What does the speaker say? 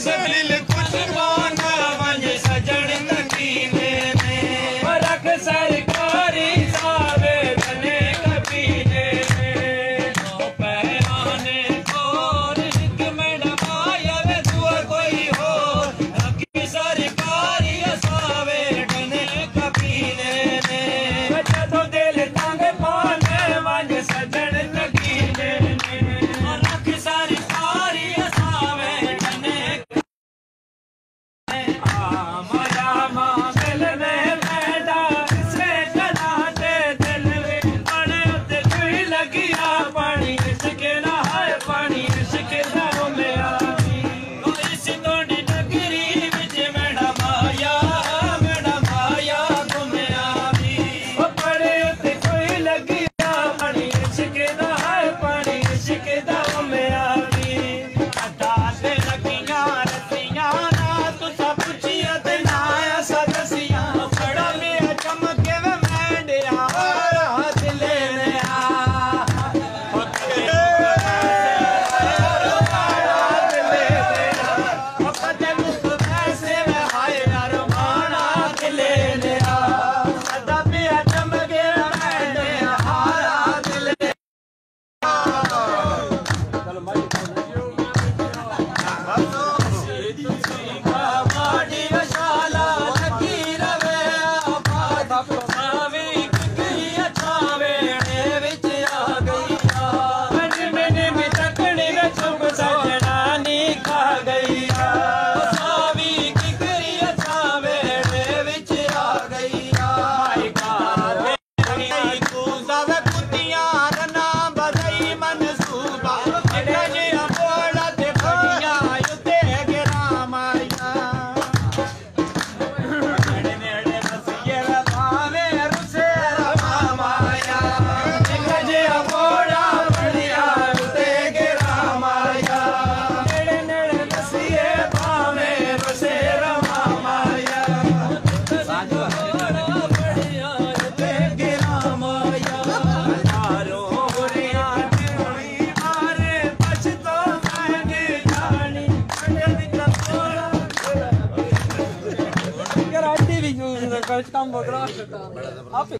दिल कुछ पाना वंज सजन नकीने ने रख सरकारी सावे बने कबीले ने पैराने और एक मेरा माया वे दुआ कोई हो रखी सरकारी सावे बने कबीले ने जदों दिल तंग पाने वंज सजन नकीने ने रख सरकारी सावे बने मजा मिल में बैठा से चलाते दिल में बड़े दिल लगिया पानी इसके ना है पानी इसके दारों में आवी इस तोड़ी नगरी विच मेरा माया तुम्हें आवी बड़े कोई लगिया पानी इसके ना है पानी इसके दारों में आवी अदाते लगिया रतियां ना तू सब पुछिया ते ना सदसिया बड़ा में चमके वे मैंडिया रात लेने काम बहुत